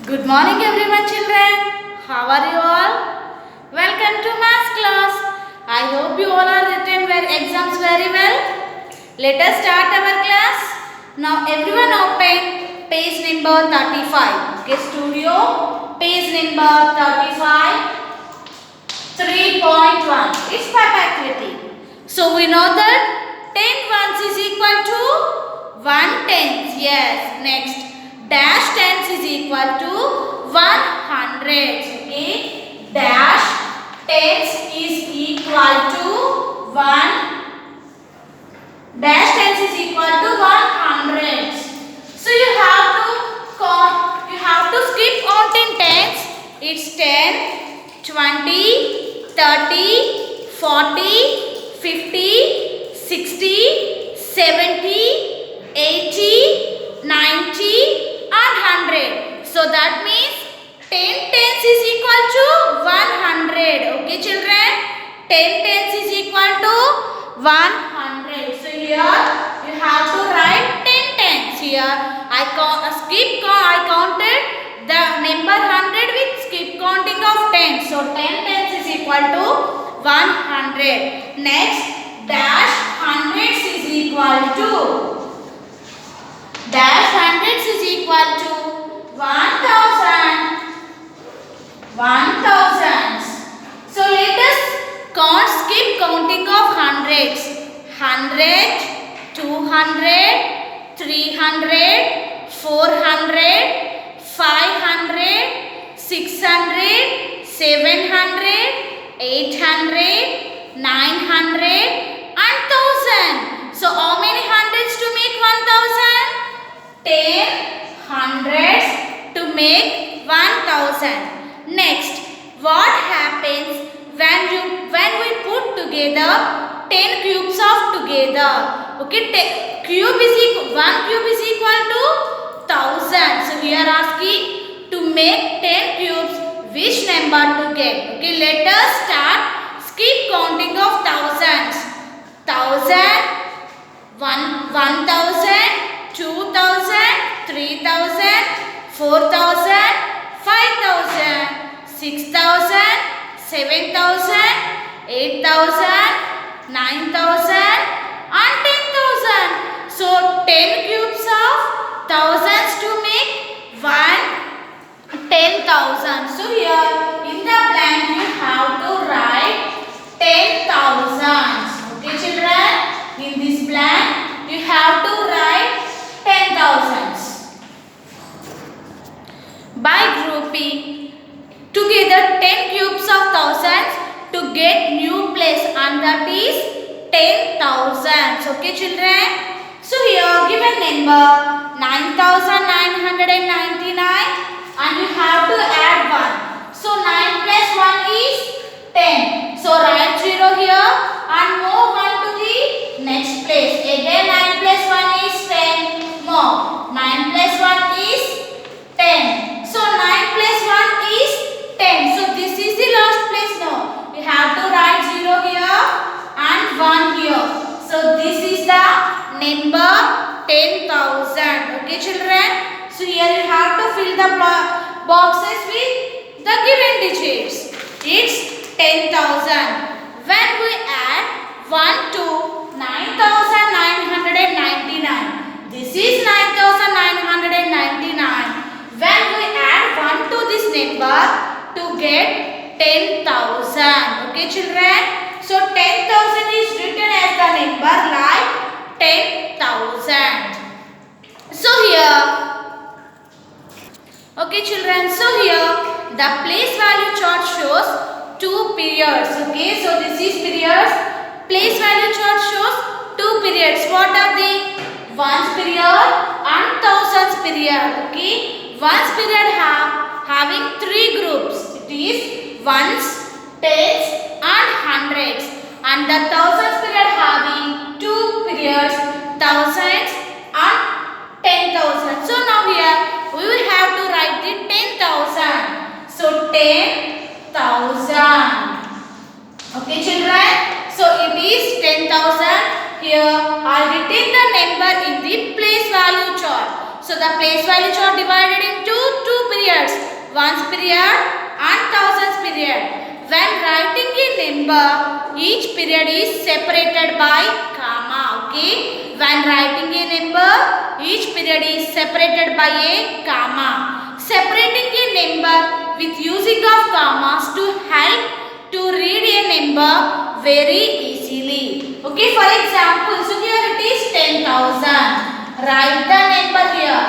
Good morning everyone children. How are you all? Welcome to maths class. I hope you all are written your exams very well. Let us start our class. Now everyone open page number 35. Okay, studio page number 35. 3.1. It's pap activity. So we know that 10 ones is equal to 1 tenth. Yes. Next. Dash tens is equal to 100. Okay. Dash tens is equal to 1. Dash tens is equal to 100. So you have to count. You have to skip counting tens. It's 10, 20, 30, 40, 50, 60, 70, 80, 90 and 100. So that means 10 tens is equal to 100. Okay children? 10 tens is equal to 100. So here you have to write 10 tens. Here I counted the number 100 with skip counting of 10. So 10 tens is equal to 100. Next, dash hundreds is equal to dash hundreds is equal to 1000. 1000. So let us skip counting of hundreds. 100, 200, 300, 400, 500, 600, 700, 800, 900 and 1000. So how many hundreds to make 1000? 10 hundreds to make 1000. Next, what happens when we put together 10 cubes of together? Okay, 1 cube is equal to 1000. So we are asking to make 10 cubes, which number to get? Okay, let us start skip counting of thousands. 1000, 1000, 2000, 3000, 4000, 5000, 6000, 7000, 8000, 9000 and 10,000. So 10 cubes of thousands to make 10,000. So here in the blank you have to write 10,000. Okay children, in this blank you have to write 10,000. By grouping together 10 cubes of thousands to get new place, and that is 10,000. Okay children. So here given number 9,999 and you have to add 1. So 9 plus 1 is 10. So write 0 here and move 1 to the next place. Again 9 plus 1 is 10 more. 9 plus 1 is 10. So 9 plus 1 is 10. So this is the last place now. You have to write 0 here and 1 here. So this is the number 10,000. Okay children. So here you have to fill the boxes with the given digits. It's 10,000. When we add 1 to 9,999. This is 9,999. When we add 1 to this number to get 10,000. Okay children. So 10,000 is written as the number like 10,000. So here, okay children, so here the place value chart shows 2 periods. Okay, so this is periods. Place value chart shows 2 periods. What are they? Ones period and thousands period. Okay, ones period having 3 groups. It is ones, tens and hundreds, and the thousands period having 2 periods, thousands and 10,000. So now here we will have to write the 10,000. So 10,000. Okay children. So it is 10,000. Here I written the number in the place value chart. So the place value chart divided into 2 periods. period and thousands period. When writing a number, each period is separated by comma. Okay. When writing a number, each period is separated by a comma. Separating a number with using of commas to help to read a number very easily. Okay. For example, so here it is 10,000. Write the number here.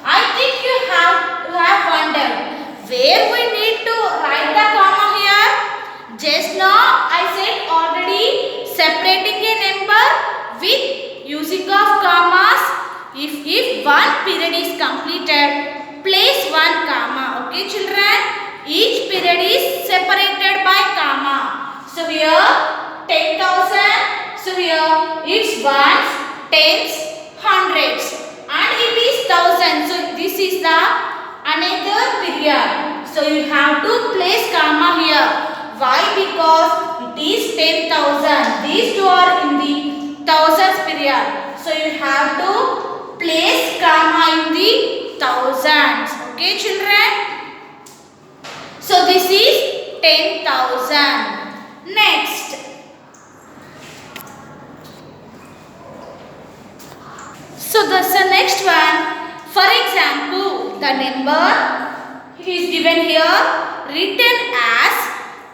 I think you have wondered where we need to write the comma here. Just now I said already, separating a number with using of commas. If one period is completed, place one comma. Okay children, each period is separated by comma. So here 10,000. So here it's ones, tens, hundreds, and it is thousand. So this is the another period. So you have to place comma here. Why? Because it is 10,000. These two are in the thousands period. So you have to place comma in the thousands. Okay children. So this is 10,000. Next. So that's the next one. For example, the number is given here, written as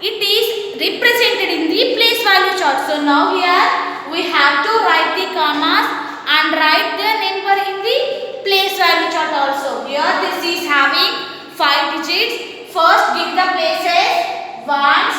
it is represented in the place value chart. So now here we have to write the commas and write the number in the place value chart also. Here this is having 5 digits. First give the places ones,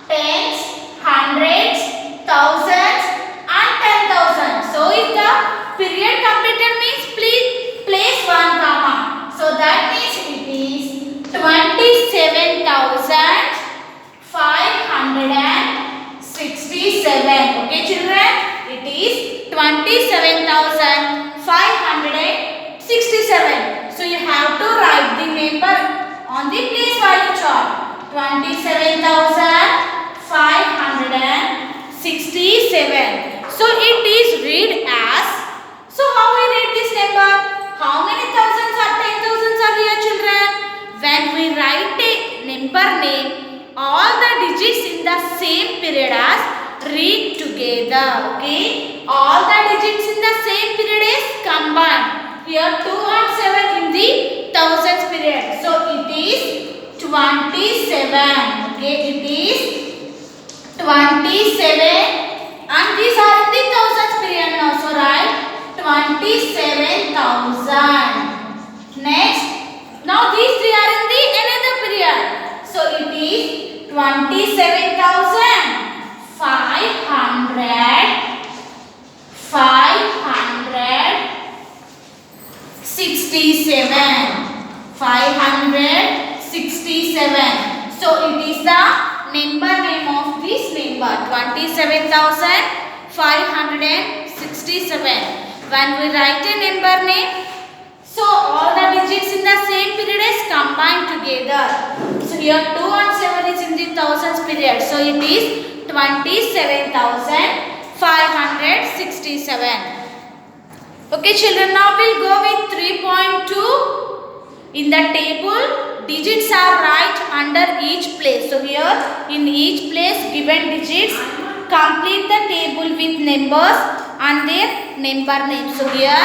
tens, hundreds, thousands and 10,000. So if the period completed means please place one comma. So that means it is 27,567. Okay children, it is 27,567. So you have to write the number on the place value chart. 27,567. So it is read as. So how we read this number? How many thousands or 10,000s are here children? When we write a number name, all the digits in the same period as read together. Okay. All the digits in the same period is combined. Here 2 and 7 in the thousands period. So it is 27. Okay. It is 27. And these are in the thousands period now. So write 27,000. Next. Now these three are in the another period. So it is 567. So it is the number name of this number, 27,567. When we write a number name, so all the digits in the same period is combined together. So here 2 and 7 is in the thousands period. So it is 27,567. Okay children, now we'll go with 3.2. In the table, digits are right under each place. So here in each place given digits, complete the table with numbers and their number name. So here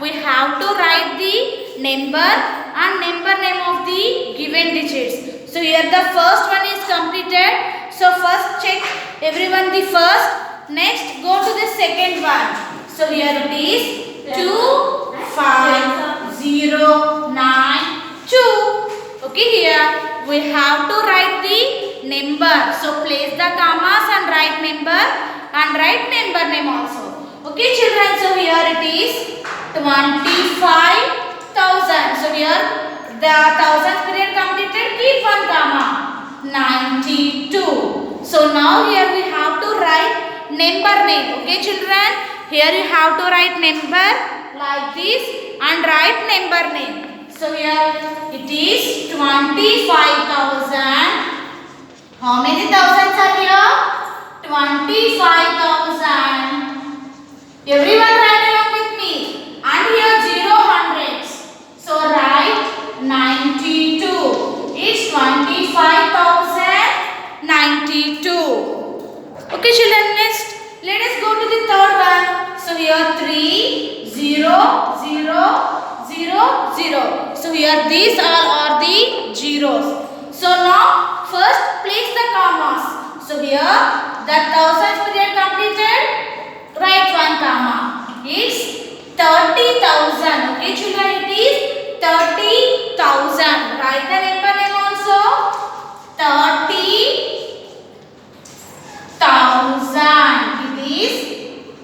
we have to write the number and number name of the given digits. So here the first one is completed. So first check everyone the first. Next go to the second one. So here it is 25092. Okay, here we have to write the number. So place the commas and write number and write number name also. Okay children, so here it is 25,000. So here the thousandth period completed, keep one comma. 92. So now here we have to write number name. Okay children, here you have to write number like this and write number name. So here it is 25,000. How many thousands are here? 25,000. Everyone write along with me. And here 0 hundreds. So write 92. It's 25,000. 0, 0. So here these all are the zeros. So now first place the commas. So here the thousands period completed. Write one comma. It's 30,000. Okay, children, it is 30,000. Write the number name also. 30,000. It is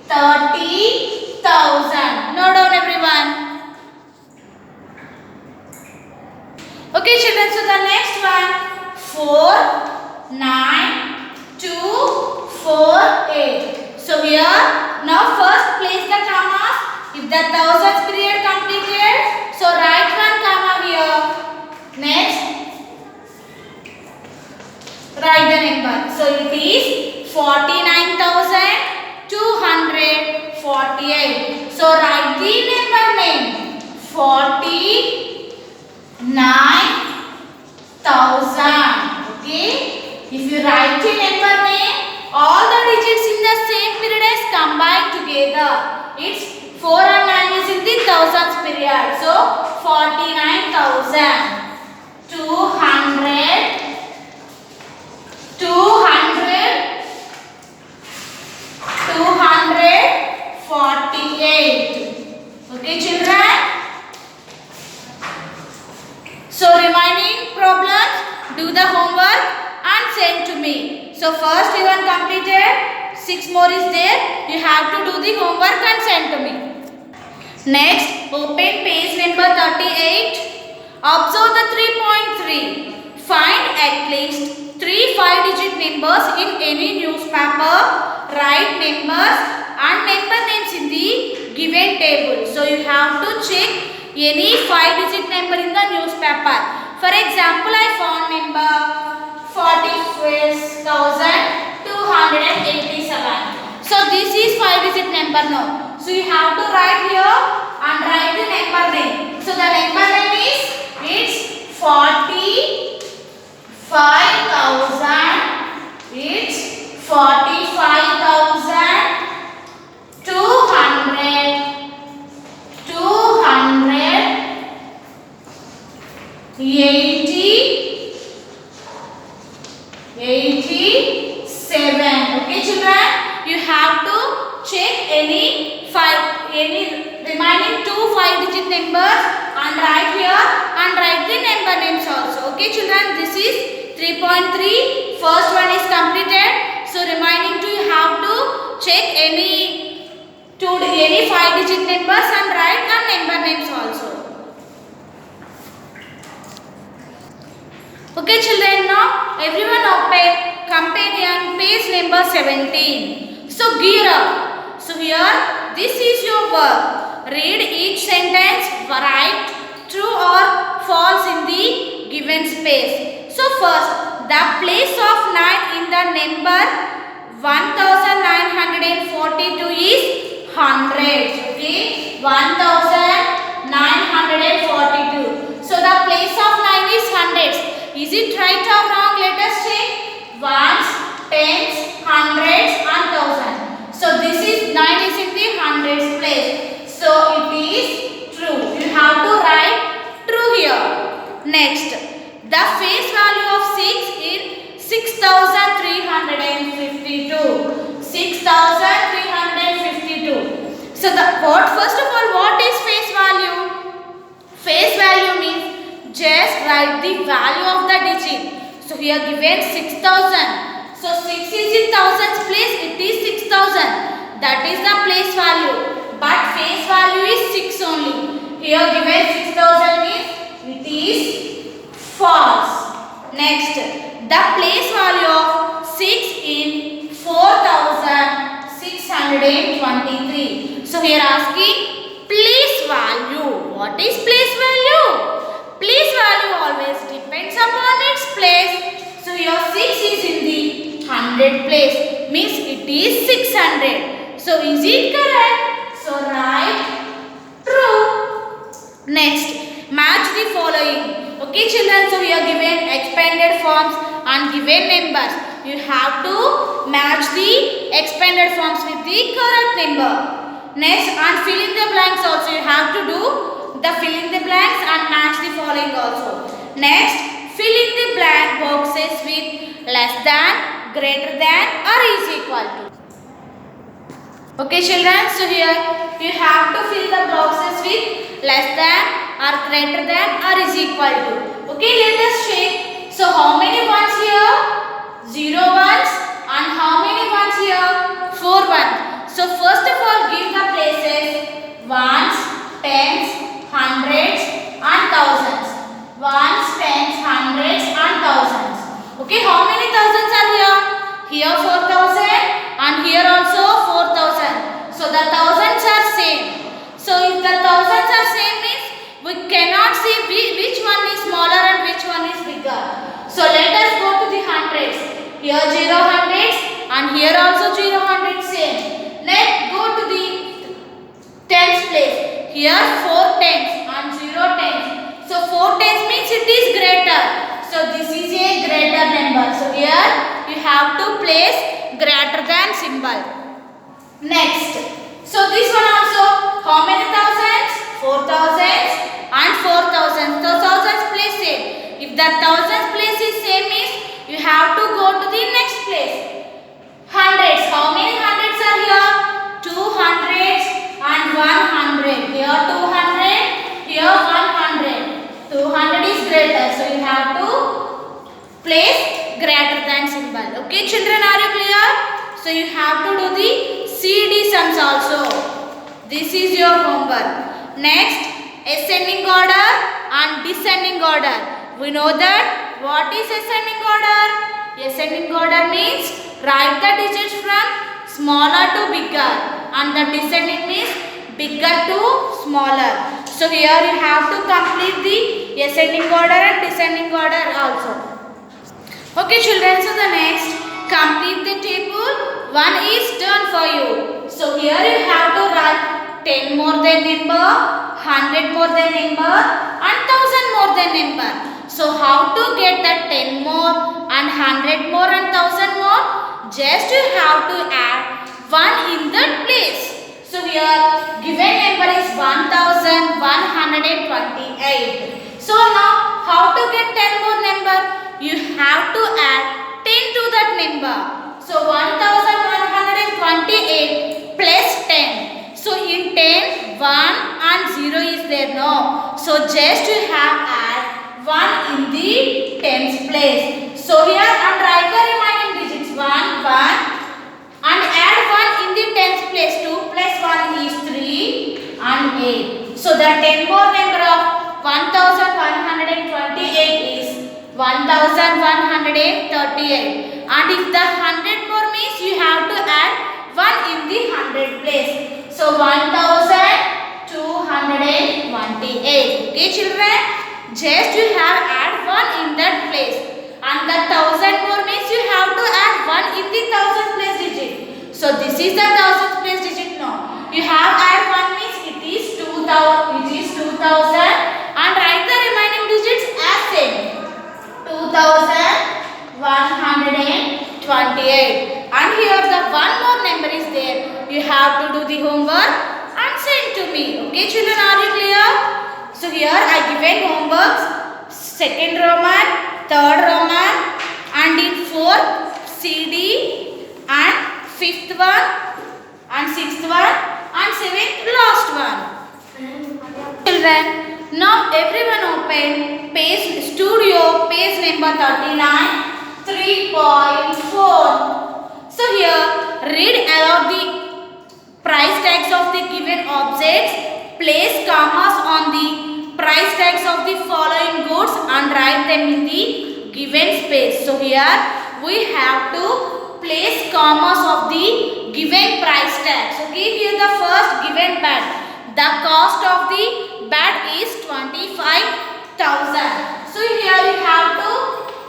30,000. Note down everyone. Okay, children. So the next one. 4, 9, 2, 4, 8. So here now first place the commas. If the thousands period completed, so write one comma here. Next, write the number. So it is 49,248. So write the number name. 49,000. Okay. If you write the number name, all the digits in the same period is combined together. It's 4 and 9 is in the thousands period. So 49,000. 200, 248. Okay, children. So remaining problems, do the homework and send to me. So first you have completed, 6 more is there. You have to do the homework and send to me. Next, open page number 38. Observe the 3.3. Find at least 3 5-digit numbers in any newspaper. Write numbers and number names in the given table. So you have to check any 5-digit number in the newspaper. For example, I found number 46,287. So this is 5-digit number now. So you have to write here and write the number name. So the number name is, it's 45,000. It's 45,200. 87. Okay, children, you have to check any remaining 2 5-digit numbers and write here and write the number names also. Okay, children, this is 3.3. First one is completed. So remaining 2 you have to check any 5-digit numbers and write the number names also. Okay, children, now everyone open companion page number 17. So gear up. So here this is your work. Read each sentence, write true or false in the given space. So first, the place of 9 in the number 1942 is hundreds. Okay, 1942. So the place of 9 is hundreds. Is it right or wrong? Let us check. Ones, tens, hundreds and thousands. So this is 9 is in the hundreds place. So it is true. You have to write true here. Next, the face value of 6 in 6,352. 6,352. So first of all, what is face value? Face value means just write the value of the digit. So here given 6,000. So 6 is in thousands place, it is 6,000. That is the place value. But face value is 6 only. Here given 6,000 means it is false. Next, the place value of 6 in 4,623. So here asking place value. What is place value? Place value always depends upon its place. So your 6 is in the 100 place, means it is 600. So is it correct? So write true. Next, match the following. Okay, children, so we are given expanded forms and given numbers. You have to match the expanded forms with the correct number. Next, and fill in the blanks also. You have to do the fill in the blanks and match the following also. Next, fill in the blank boxes with less than, greater than or is equal to. Okay children, so here you have to fill the boxes with less than or greater than or is equal to. Okay, let us check. So how many ones here? 0 ones. And how many ones here? 4 ones. So first of all give the places ones, tens, hundreds and thousands. Ones, tens, hundreds and thousands. Okay, how many thousands are here? Here 4,000 and here also 4,000. So the thousands are same. So if the thousands are same means we cannot see which one is smaller and which one is bigger. So let us go to the hundreds. Here 0 hundreds and here also 0 hundreds same. Let's go to the tens place. Here 4 tens and 0 tens. So 4 tens means it is greater. So this is a greater number. So here you have to place greater than symbol. Next. So this one also, how many thousands? 4,000 and 4,000. So thousands place same. If the thousands place is same means you have to go to the next place. Hundreds. How many hundreds are here? 200 and 100. Here 200, here 100. 200 is greater. So you have to place greater than symbol. Okay children, are you clear? So you have to do the CD sums also. This is your homework. Next, ascending order and descending order. We know that what is ascending order? Ascending order means write the digits from smaller to bigger and the descending means bigger to smaller. So here you have to complete the ascending order and descending order also. Okay children, so the next, complete the table. One is done for you. So here you have to write 10 more than number, 100 more than number and 1000 more than number. So how to get that 10 more and 100 more and 1000 more? Just you have to add 1 in that place. So here given number is 1128. So now how to get 10 more number? You have to add 10 to that number. So 1128 plus 10. So in 10, 1 and 0 is there, no. So just you have add 1 in the tens place. So here and write the remaining digits 1, 1 and add 1 in the tens place. 2 plus 1 is 3 and 8. So the 10 more number of 1128 is 1138. And if the 100 more means you have to add 1 in the 100 place. So 1228. Okay children, just you have add 1 in that place. And the 1000 more means you have to add 1 in the 1000 place digit. So this is the 1000 place digit now. You have add 1 means it is 2000 and write the remaining digits as same. 2128. And here the one more number is there. You have to do the homework and send to me. Okay children, are you clear? So here I given homeworks, second Roman, third Roman and in fourth CD and fifth one and sixth one and seventh last one. Children, now everyone open page studio page number 39 3.4. So here read aloud the price tags of the given objects, place commas on the price tags of the following goods and write them in the given space. So here we have to place commas of the given price tags. Okay, here the first given bat. The cost of the bat is 25,000. So here you have to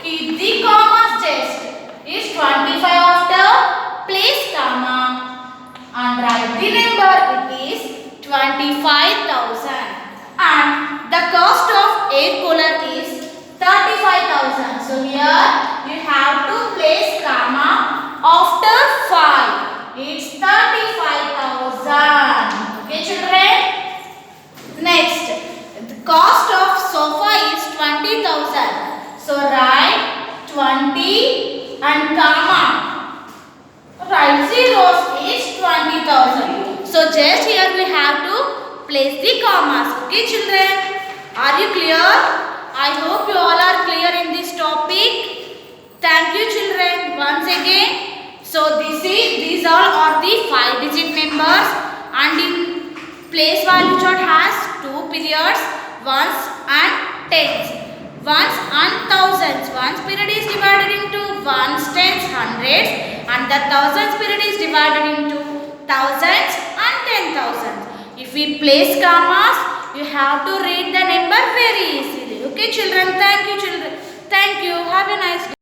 keep the commas just. Is 25 after place comma and write the number. It is 25,000. And the cost of air cooler is 35,000. So here you have to place comma after 5. It's 35,000. 1000. So just here we have to place the commas. Okay children, are you clear? I hope you all are clear in this topic. Thank you children once again. So these all are the 5-digit numbers, and in place value chart has 2 periods, ones and tens, ones and thousands. Ones period is divided into ones, tens, hundreds, and the thousands period is divided into thousands and 10,000. If we place commas, you have to read the number very easily. Okay children, thank you children. Thank you. Have a nice day.